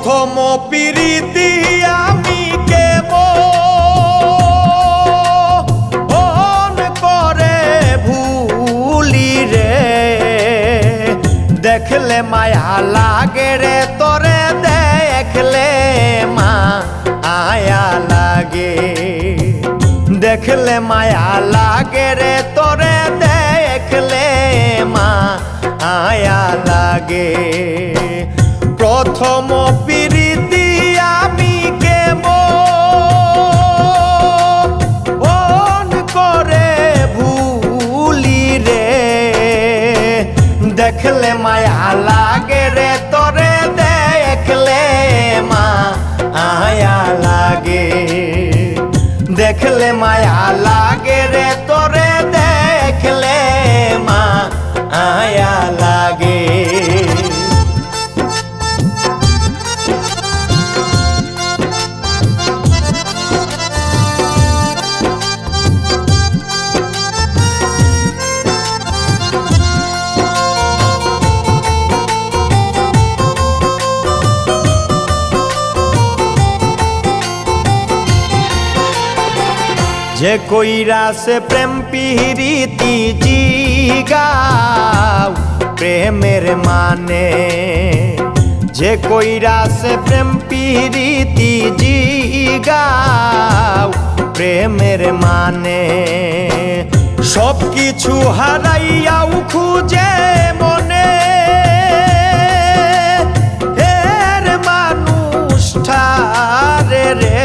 প্রথম প্রীতি আমি কেমন করে ভুলি রে, দেখলে মায়া লাগে রে তোরে, দেখলে মায়া লাগে, দেখলে মায়া লাগে রে তোরে, দেখলে মায়া লাগে। প্রথম প্রীতি আমি কেমন করে ভুলি রে, দেখলে মায়া লাগে রে তোরে, দেখলে মায়া লাগে, দেখলে মায়া লাগে রে তোরে, দেখলে মায়া লাগে। যে কইরা সে প্রেম পিরিতি জিগাও প্রেমের মানে, যে কইরা সে প্রেম পিরিতি জিগাও প্রেমের মানে, সব কিছু হারাইয়াও খুঁজে মনে এর মানুষটারে রে,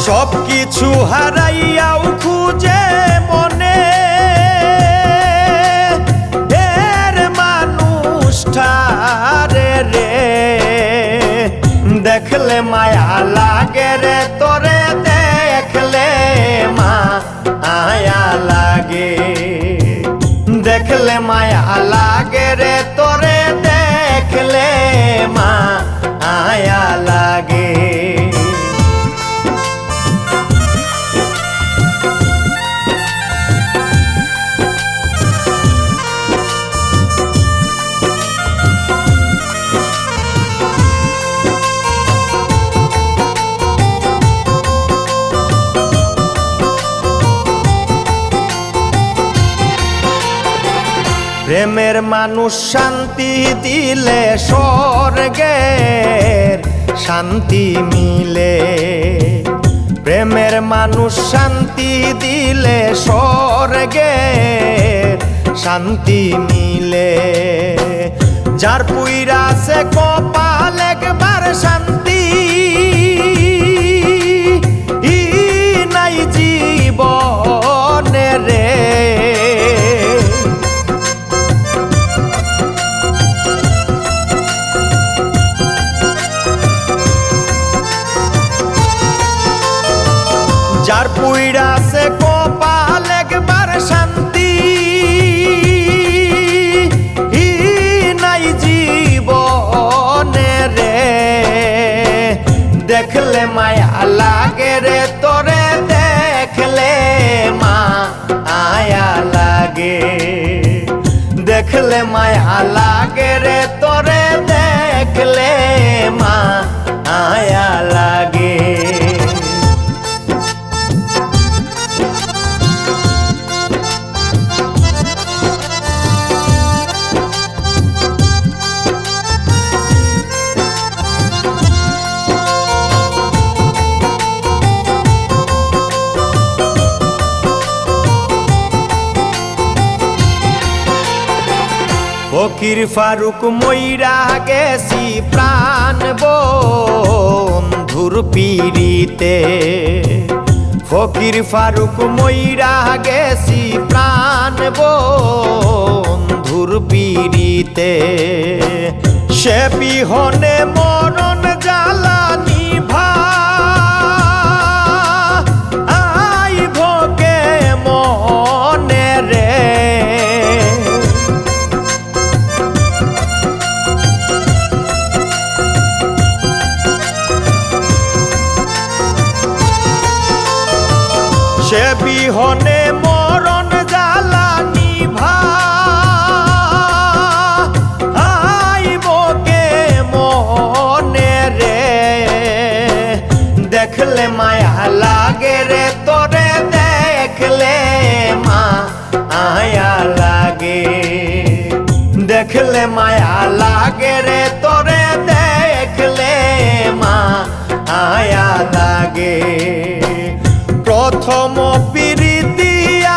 সব কিছু হারাইয়াও খুঁজে মনে এর মানুষটারে রে, দেখলে মায়া লাগে রে তোরে, দেখলে মায়া লাগে, দেখলে মায়া লাগে রে তোরে, দেখলে মায়া লাগে। প্রেমের মানুষ শান্তি দিলে স্বর্গের শান্তি মিলে, প্রেমের মানুষ শান্তি দিলে স্বর্গের শান্তি মিলে, যার পুইরা সে কপাল একবার শান্তি নাই জীবনে রে, যার পুইরা সে কপাল একবার শান্তি নাই জীবনে রে, দেখলে মায়া লাগে রে তোরে, দেখলে মায়া লাগে, দেখলে মায়া লাগে রে তোরে, দেখলে মায়া লাগে। ফকির ফারুক মইরা গেছি প্রাণ বন্ধুর পিরিতে, ফকির ফারুক মইরা গেছি প্রাণ বন্ধুর পিরিতে, সে বিহনে মরণ জ্বালা নিভা আইব কে মনে রে, সে বিহনে মরণ জ্বালানি ভাইবকে মনে রে দেখলে মায়া লাগে রে তোরে দেখলে মায়া লাগে দেখলে মায়া লাগে রে তোরে দেখলে মায়া লাগে প্রথম প্রীতি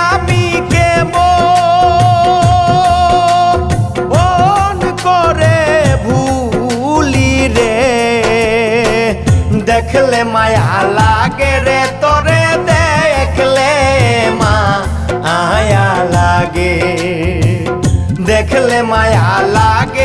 আমি কেমন করে ভুলি রে দেখলে মায়া লাগে রে তোরে দেখলে মায়া লাগে দেখলে মায়া লাগে